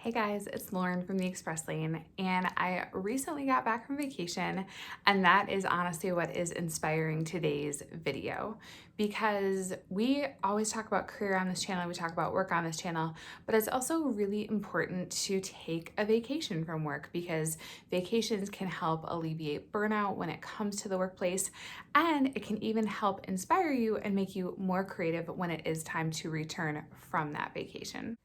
Hey guys, it's Lauren from the Express Lane, and I recently got back from vacation, and that is honestly what is inspiring today's video because we always talk about career on this channel, we talk about work on this channel, but it's also really important to take a vacation from work because vacations can help alleviate burnout when it comes to the workplace, and it can even help inspire you and make you more creative when it is time to return from that vacation.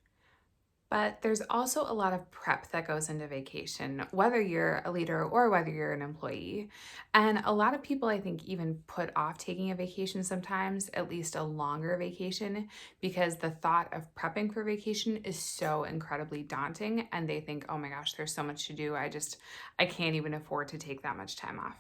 But there's also a lot of prep that goes into vacation, whether you're a leader or whether you're an employee. And a lot of people, I think, even put off taking a vacation sometimes, at least a longer vacation, because the thought of prepping for vacation is so incredibly daunting. And they think, oh my gosh, there's so much to do. I can't even afford to take that much time off.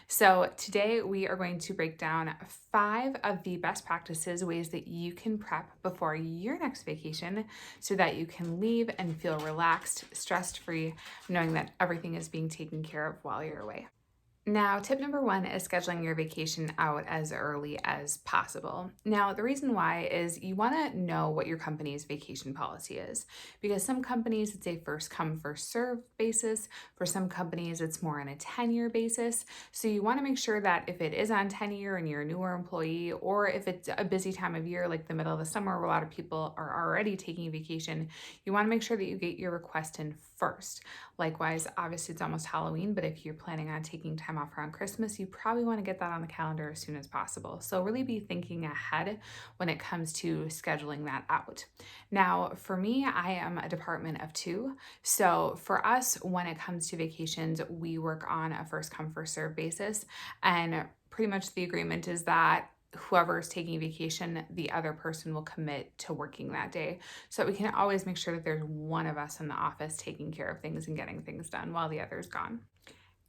So today we are going to break down 5 of the best practices, ways that you can prep before your next vacation so that you can leave and feel relaxed, stress-free, knowing that everything is being taken care of while you're away. Now, tip number 1 is scheduling your vacation out as early as possible. Now, the reason why is you want to know what your company's vacation policy is because some companies it's a first come, first served basis. For some companies, it's more on a tenure basis. So you want to make sure that if it is on tenure and you're a newer employee, or if it's a busy time of year like the middle of the summer where a lot of people are already taking vacation, you want to make sure that you get your request in first. Likewise, obviously it's almost Halloween, but if you're planning on taking time off around Christmas, you probably want to get that on the calendar as soon as possible. So really be thinking ahead when it comes to scheduling that out. Now, for me, I am a department of 2. So for us, when it comes to vacations, we work on a first come, first serve basis. And pretty much the agreement is that whoever is taking vacation, the other person will commit to working that day. So we can always make sure that there's one of us in the office taking care of things and getting things done while the other's gone.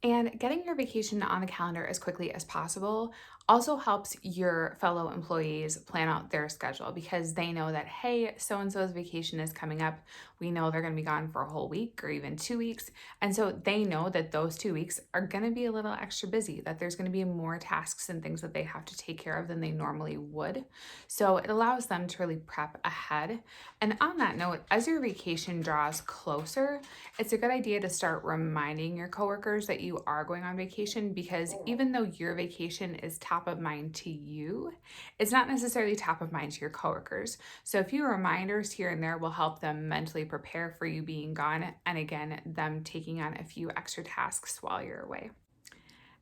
And getting your vacation on the calendar as quickly as possible also helps your fellow employees plan out their schedule because they know that, hey, so and so's vacation is coming up. We know they're going to be gone for a whole week or even 2 weeks. And so they know that those 2 weeks are going to be a little extra busy, that there's going to be more tasks and things that they have to take care of than they normally would. So it allows them to really prep ahead. And on that note, as your vacation draws closer, it's a good idea to start reminding your coworkers that you are going on vacation because even though your vacation is top of mind to you, it's not necessarily top of mind to your coworkers. So a few reminders here and there will help them mentally prepare for you being gone and again, them taking on a few extra tasks while you're away.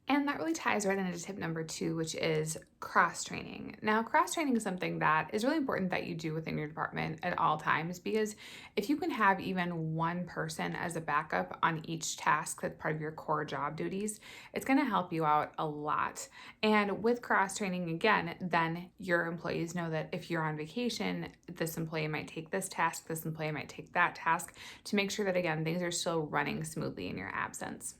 And that really ties right into tip number 2, which is cross training. Now, cross training is something that is really important that you do within your department at all times because if you can have even one person as a backup on each task that's part of your core job duties, it's going to help you out a lot. And with cross training, again, then your employees know that if you're on vacation, this employee might take this task, this employee might take that task to make sure that, again, things are still running smoothly in your absence.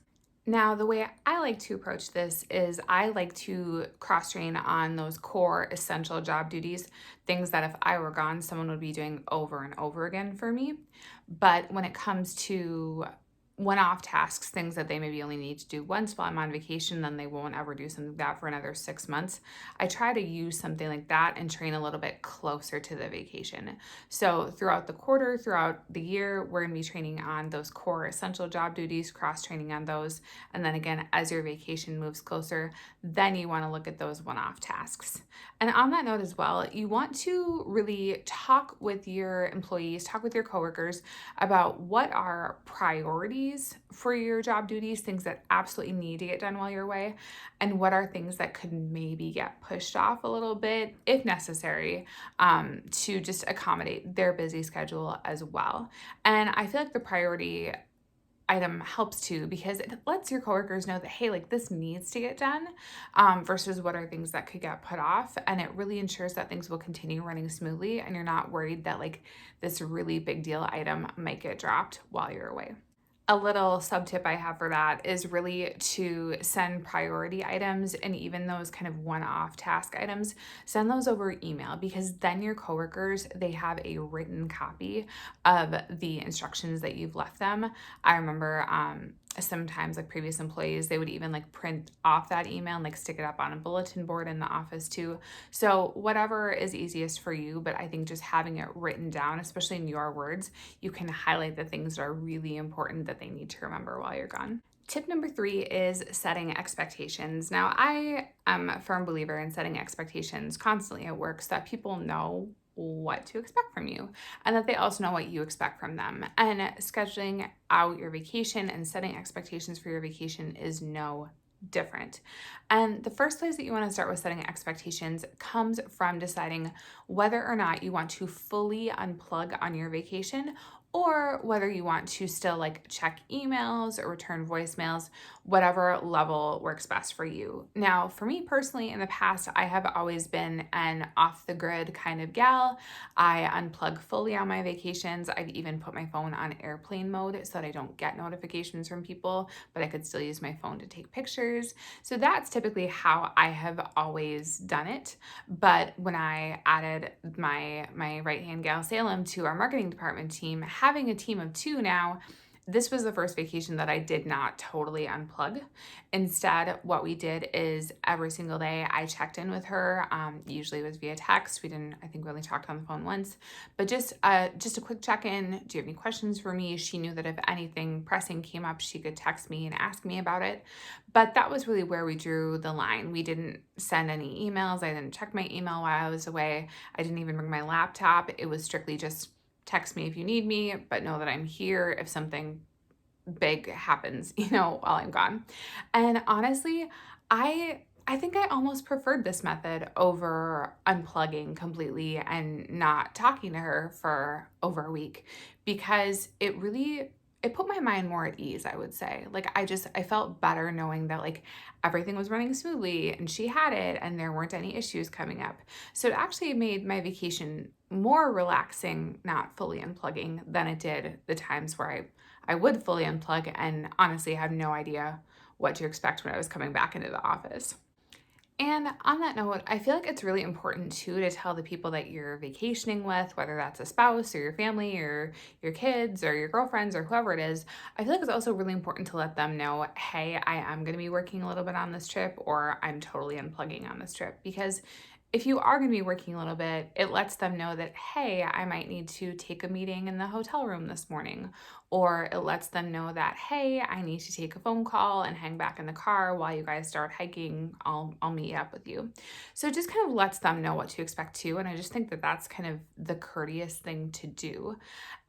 Now, the way I like to approach this is I like to cross train on those core essential job duties, things that if I were gone, someone would be doing over and over again for me. But when it comes to one-off tasks, things that they maybe only need to do once while I'm on vacation, then they won't ever do something like that for another 6 months. I try to use something like that and train a little bit closer to the vacation. So throughout the quarter, throughout the year, we're gonna be training on those core essential job duties, cross-training on those. And then again, as your vacation moves closer, then you wanna look at those one-off tasks. And on that note as well, you want to really talk with your employees, talk with your coworkers about what are priorities for your job duties, things that absolutely need to get done while you're away, and what are things that could maybe get pushed off a little bit if necessary to just accommodate their busy schedule as well. And I feel like the priority item helps too because it lets your coworkers know that, hey, like this needs to get done versus what are things that could get put off. And it really ensures that things will continue running smoothly and you're not worried that like this really big deal item might get dropped while you're away. A little sub tip I have for that is really to send priority items and even those kind of one-off task items, send those over email because then your coworkers, they have a written copy of the instructions that you've left them. I remember sometimes like previous employees, they would even like print off that email and like stick it up on a bulletin board in the office too. So whatever is easiest for you, but I think just having it written down, especially in your words, you can highlight the things that are really important that they need to remember while you're gone. Tip number 3 is setting expectations. Now, I am a firm believer in setting expectations constantly at work so that people know what to expect from you and that they also know what you expect from them. And scheduling out your vacation and setting expectations for your vacation is no different. And the first place that you want to start with setting expectations comes from deciding whether or not you want to fully unplug on your vacation or whether you want to still like check emails or return voicemails, whatever level works best for you. Now, for me personally, in the past, I have always been an off the grid kind of gal. I unplug fully on my vacations. I've even put my phone on airplane mode so that I don't get notifications from people, but I could still use my phone to take pictures. So that's typically how I have always done it. But when I added my right-hand gal Salem to our marketing department team, having a team of 2 now, this was the first vacation that I did not totally unplug. Instead, what we did is every single day I checked in with her. Usually it was via text. I think we only talked on the phone once, but just a quick check-in. Do you have any questions for me? She knew that if anything pressing came up, she could text me and ask me about it. But that was really where we drew the line. We didn't send any emails. I didn't check my email while I was away. I didn't even bring my laptop. It was strictly just text me if you need me, but know that I'm here if something big happens, while I'm gone. And honestly, I think I almost preferred this method over unplugging completely and not talking to her for over a week because it put my mind more at ease, I would say. Like I felt better knowing that like everything was running smoothly and she had it and there weren't any issues coming up. So it actually made my vacation more relaxing, not fully unplugging than it did the times where I would fully unplug and honestly have no idea what to expect when I was coming back into the office. And on that note, I feel like it's really important too to tell the people that you're vacationing with, whether that's a spouse or your family or your kids or your girlfriends or whoever it is. I feel like it's also really important to let them know, hey, I am going to be working a little bit on this trip or I'm totally unplugging on this trip. Because if you are going to be working a little bit, it lets them know that, hey, I might need to take a meeting in the hotel room this morning. Or it lets them know that, hey, I need to take a phone call and hang back in the car while you guys start hiking. I'll meet up with you. So it just kind of lets them know what to expect too. And I just think that that's kind of the courteous thing to do.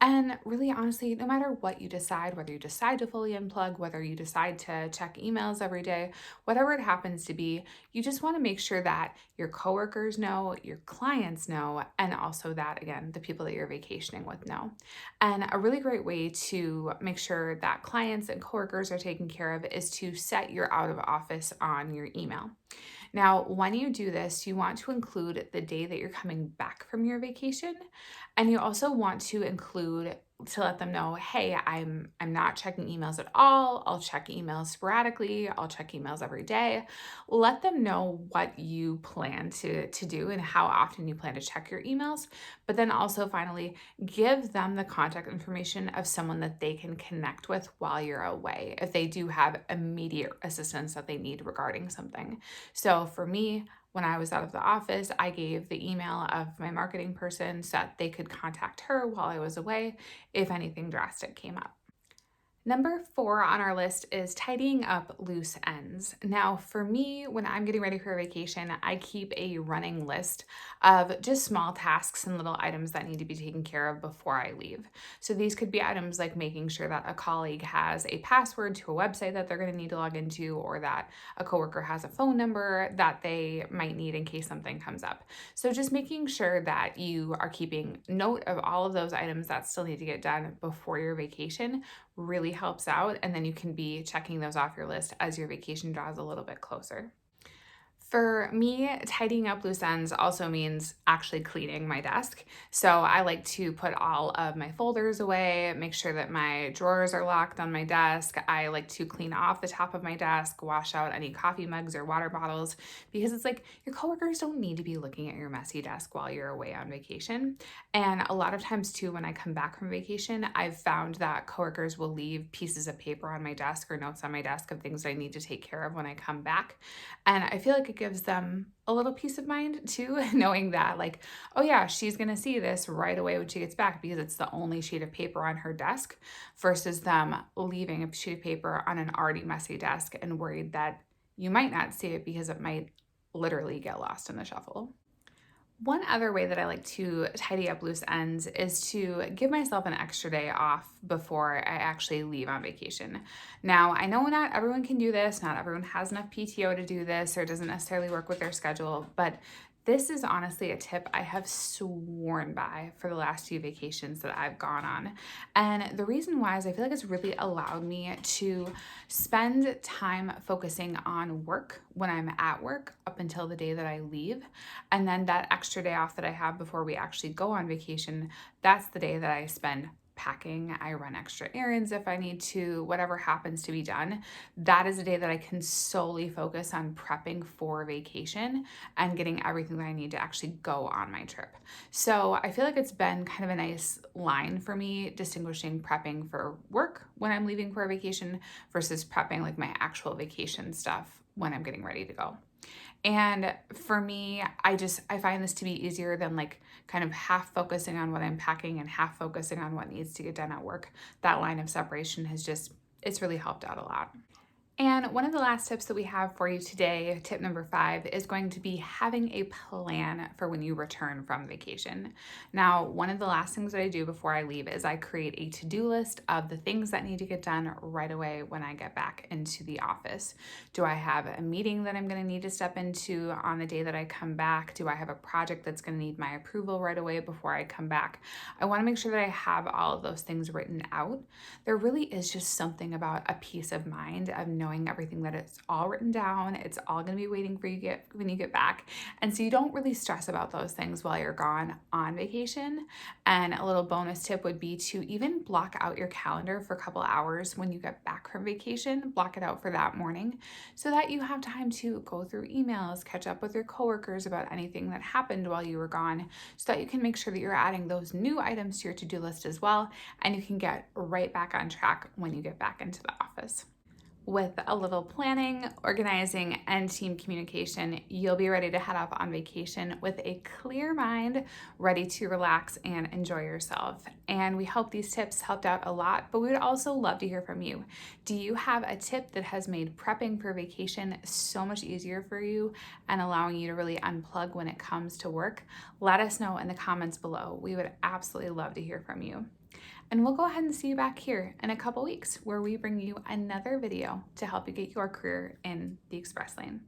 And really, honestly, no matter what you decide, whether you decide to fully unplug, whether you decide to check emails every day, whatever it happens to be, you just want to make sure that your coworkers know, your clients know, and also that, again, the people that you're vacationing with know. And a really great way to make sure that clients and coworkers are taken care of is to set your out of office on your email. Now, when you do this, you want to include the day that you're coming back from your vacation, and you also want to include to let them know, hey, I'm not checking emails at all. I'll check emails sporadically. I'll check emails every day. Let them know what you plan to do and how often you plan to check your emails. But then also finally, give them the contact information of someone that they can connect with while you're away if they do have immediate assistance that they need regarding something. So for me, when I was out of the office, I gave the email of my marketing person so that they could contact her while I was away if anything drastic came up. Number 4 on our list is tidying up loose ends. Now, for me, when I'm getting ready for a vacation, I keep a running list of just small tasks and little items that need to be taken care of before I leave. So these could be items like making sure that a colleague has a password to a website that they're going to need to log into, or that a coworker has a phone number that they might need in case something comes up. So just making sure that you are keeping note of all of those items that still need to get done before your vacation really helps out, and then you can be checking those off your list as your vacation draws a little bit closer. For me, tidying up loose ends also means actually cleaning my desk. So I like to put all of my folders away, make sure that my drawers are locked on my desk. I like to clean off the top of my desk, wash out any coffee mugs or water bottles, because it's like your coworkers don't need to be looking at your messy desk while you're away on vacation. And a lot of times too, when I come back from vacation, I've found that coworkers will leave pieces of paper on my desk or notes on my desk of things I need to take care of when I come back. And I feel like it gives them a little peace of mind too, knowing that, like, oh yeah, she's gonna see this right away when she gets back because it's the only sheet of paper on her desk, versus them leaving a sheet of paper on an already messy desk and worried that you might not see it because it might literally get lost in the shuffle. One other way that I like to tidy up loose ends is to give myself an extra day off before I actually leave on vacation. Now, I know not everyone can do this, not everyone has enough PTO to do this, or doesn't necessarily work with their schedule, but this is honestly a tip I have sworn by for the last few vacations that I've gone on. And the reason why is I feel like it's really allowed me to spend time focusing on work when I'm at work up until the day that I leave. And then that extra day off that I have before we actually go on vacation, that's the day that I spend packing. I run extra errands if I need to, whatever happens to be done. That is a day that I can solely focus on prepping for vacation and getting everything that I need to actually go on my trip. So I feel like it's been kind of a nice line for me, distinguishing prepping for work when I'm leaving for a vacation versus prepping like my actual vacation stuff when I'm getting ready to go. And for me, I find this to be easier than like kind of half focusing on what I'm packing and half focusing on what needs to get done at work. That line of separation it's really helped out a lot. And one of the last tips that we have for you today, tip number 5, is going to be having a plan for when you return from vacation. Now, one of the last things that I do before I leave is I create a to-do list of the things that need to get done right away when I get back into the office. Do I have a meeting that I'm going to need to step into on the day that I come back? Do I have a project that's going to need my approval right away before I come back? I want to make sure that I have all of those things written out. There really is just something about a peace of mind of knowing everything that it's all written down. It's all going to be waiting for you when you get back. And so you don't really stress about those things while you're gone on vacation. And a little bonus tip would be to even block out your calendar for a couple hours when you get back from vacation. Block it out for that morning so that you have time to go through emails, catch up with your coworkers about anything that happened while you were gone, so that you can make sure that you're adding those new items to your to-do list as well, and you can get right back on track when you get back into the office. With a little planning, organizing, and team communication, you'll be ready to head off on vacation with a clear mind, ready to relax and enjoy yourself. And we hope these tips helped out a lot, but we would also love to hear from you. Do you have a tip that has made prepping for vacation so much easier for you and allowing you to really unplug when it comes to work? Let us know in the comments below. We would absolutely love to hear from you. And we'll go ahead and see you back here in a couple weeks where we bring you another video to help you get your career in the express lane.